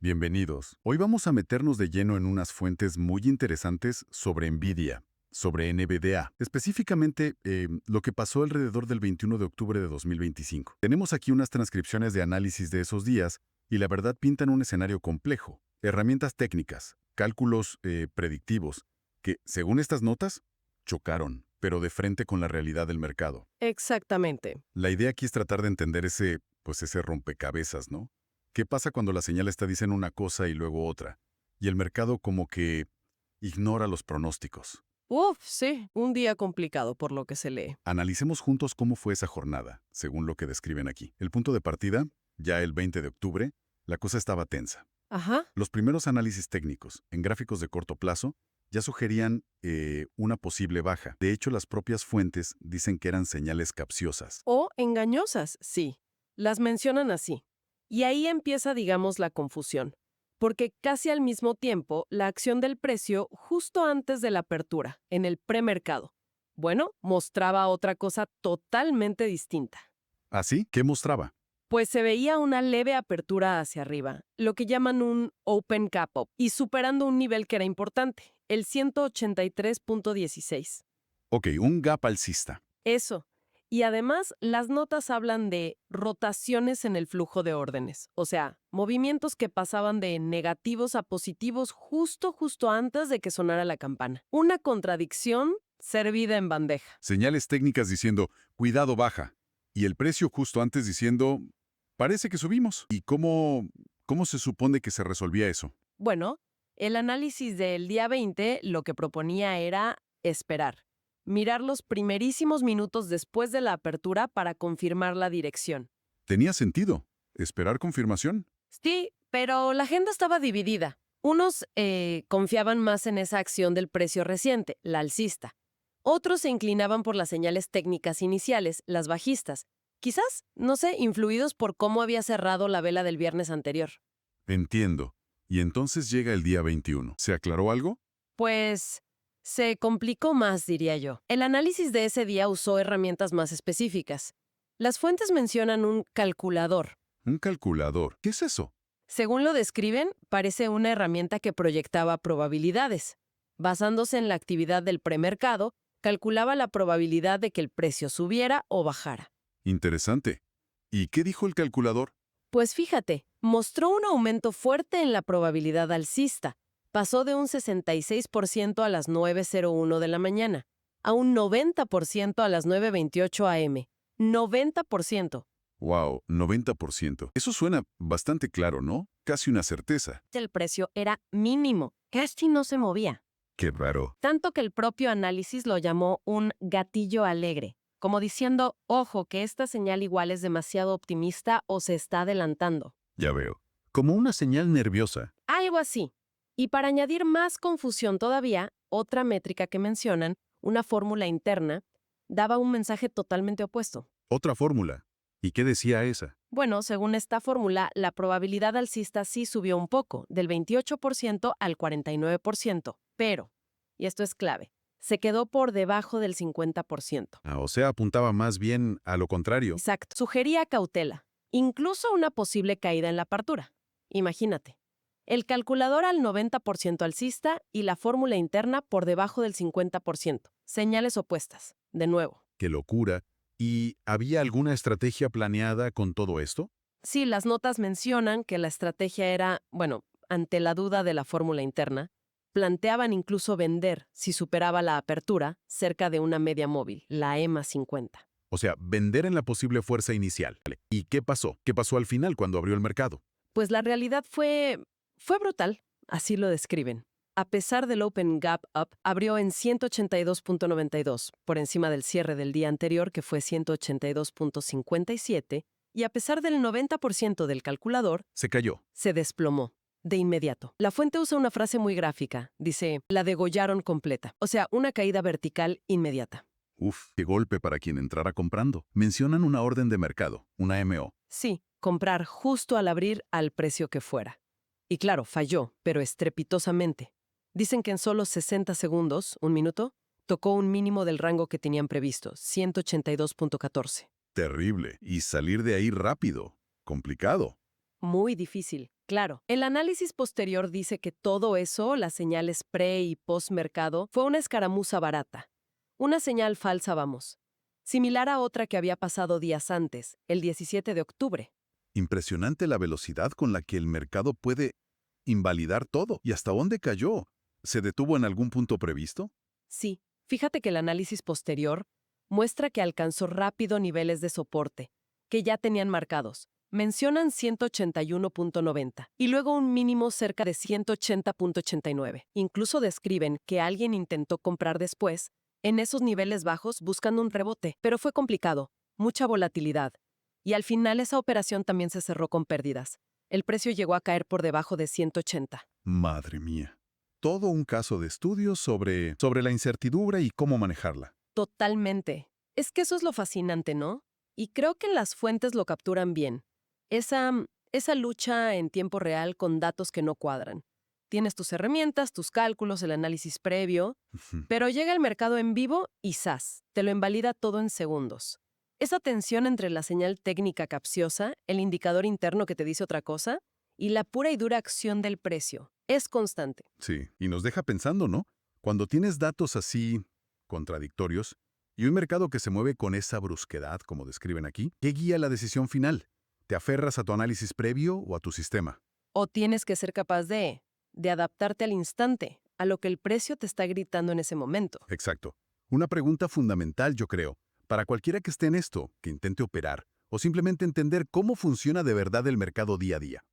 Bienvenidos. Hoy vamos a meternos de lleno en unas fuentes muy interesantes sobre NVIDIA, sobre NVDA, específicamente lo que pasó alrededor del 21 de octubre de 2025. Tenemos aquí unas transcripciones de análisis de esos días y la verdad pintan un escenario complejo. Herramientas técnicas, cálculos predictivos, que, según estas notas, chocaron, pero de frente con la realidad del mercado. Exactamente. La idea aquí es tratar de entender ese rompecabezas, ¿no? ¿Qué pasa cuando las señales te dicen una cosa y luego otra? Y el mercado como que ignora los pronósticos. Uf, sí, un día complicado por lo que se lee. Analicemos juntos cómo fue esa jornada, según lo que describen aquí. El punto de partida, ya el 20 de octubre, la cosa estaba tensa. Ajá. Los primeros análisis técnicos, en gráficos de corto plazo, ya sugerían una posible baja. De hecho, las propias fuentes dicen que eran señales capciosas. O engañosas, sí. Las mencionan así. Y ahí empieza, digamos, la confusión. Porque casi al mismo tiempo, la acción del precio justo antes de la apertura, en el premercado, bueno, mostraba otra cosa totalmente distinta. ¿Así? ¿Qué mostraba? Pues se veía una leve apertura hacia arriba, lo que llaman un open gap up, y superando un nivel que era importante, el 183.16. Ok, un gap alcista. Eso. Y además, las notas hablan de rotaciones en el flujo de órdenes, o sea, movimientos que pasaban de negativos a positivos justo antes de que sonara la campana. Una contradicción servida en bandeja. Señales técnicas diciendo, cuidado, baja. Y el precio justo antes diciendo, parece que subimos. ¿Y cómo se supone que se resolvía eso? Bueno, el análisis del día 20 lo que proponía era esperar. Mirar los primerísimos minutos después de la apertura para confirmar la dirección. Tenía sentido. ¿Esperar confirmación? Sí, pero la agenda estaba dividida. Unos confiaban más en esa acción del precio reciente, la alcista. Otros se inclinaban por las señales técnicas iniciales, las bajistas. Quizás, no sé, influidos por cómo había cerrado la vela del viernes anterior. Entiendo. Y entonces llega el día 21. ¿Se aclaró algo? Pues se complicó más, diría yo. El análisis de ese día usó herramientas más específicas. Las fuentes mencionan un calculador. Un calculador. ¿Qué es eso? Según lo describen, parece una herramienta que proyectaba probabilidades. Basándose en la actividad del premercado, calculaba la probabilidad de que el precio subiera o bajara. Interesante. ¿Y qué dijo el calculador? Pues fíjate, mostró un aumento fuerte en la probabilidad alcista. Pasó de un 66% a las 9:01 de la mañana, a un 90% a las 9:28 am. 90%. Wow, 90%. Eso suena bastante claro, ¿no? Casi una certeza. El precio era mínimo, casi no se movía. Qué raro. Tanto que el propio análisis lo llamó un gatillo alegre, como diciendo, ojo, que esta señal igual es demasiado optimista o se está adelantando. Ya veo. Como una señal nerviosa. Algo así. Y para añadir más confusión todavía, otra métrica que mencionan, una fórmula interna, daba un mensaje totalmente opuesto. Otra fórmula. ¿Y qué decía esa? Bueno, según esta fórmula, la probabilidad alcista sí subió un poco, del 28% al 49%, pero, y esto es clave, se quedó por debajo del 50%. O sea, apuntaba más bien a lo contrario. Exacto. Sugería cautela, incluso una posible caída en la apertura. Imagínate. El calculador al 90% alcista y la fórmula interna por debajo del 50%. Señales opuestas. De nuevo. ¡Qué locura! ¿Y había alguna estrategia planeada con todo esto? Sí, las notas mencionan que la estrategia era, bueno, ante la duda de la fórmula interna, planteaban incluso vender, si superaba la apertura, cerca de una media móvil, la EMA 50. O sea, vender en la posible fuerza inicial. ¿Y qué pasó? ¿Qué pasó al final cuando abrió el mercado? Pues la realidad fue brutal, así lo describen. A pesar del Open Gap Up, abrió en 182.92, por encima del cierre del día anterior, que fue 182.57, y a pesar del 90% del calculador, Se cayó. se desplomó. De inmediato. La fuente usa una frase muy gráfica. Dice, la degollaron completa. O sea, una caída vertical inmediata. Uf, qué golpe para quien entrara comprando. Mencionan una orden de mercado, una MO. Sí, comprar justo al abrir al precio que fuera. Y claro, falló, pero estrepitosamente. Dicen que en solo 60 segundos, un minuto, tocó un mínimo del rango que tenían previsto, 182.14. Terrible. Y salir de ahí rápido. Complicado. Muy difícil. Claro, el análisis posterior dice que todo eso, las señales pre y post mercado, fue una escaramuza barata. Una señal falsa, vamos. Similar a otra que había pasado días antes, el 17 de octubre. Impresionante la velocidad con la que el mercado puede invalidar todo. ¿Y hasta dónde cayó? ¿Se detuvo en algún punto previsto? Sí, fíjate que el análisis posterior muestra que alcanzó rápido niveles de soporte, que ya tenían marcados. Mencionan 181.90 y luego un mínimo cerca de 180.89. Incluso describen que alguien intentó comprar después, en esos niveles bajos, buscando un rebote, pero fue complicado, mucha volatilidad. Y al final esa operación también se cerró con pérdidas. El precio llegó a caer por debajo de 180. Madre mía. Todo un caso de estudio sobre la incertidumbre y cómo manejarla. Totalmente. Es que eso es lo fascinante, ¿no? Y creo que las fuentes lo capturan bien. Esa lucha en tiempo real con datos que no cuadran. Tienes tus herramientas, tus cálculos, el análisis previo, Ujú. pero llega el mercado en vivo y ¡zas! Te lo invalida todo en segundos. Esa tensión entre la señal técnica capciosa, el indicador interno que te dice otra cosa, y la pura y dura acción del precio, es constante. Sí, y nos deja pensando, ¿no? Cuando tienes datos así contradictorios y un mercado que se mueve con esa brusquedad, como describen aquí, ¿qué guía la decisión final? ¿Te aferras a tu análisis previo o a tu sistema? O tienes que ser capaz de adaptarte al instante, a lo que el precio te está gritando en ese momento. Exacto. Una pregunta fundamental, yo creo, para cualquiera que esté en esto, que intente operar o simplemente entender cómo funciona de verdad el mercado día a día.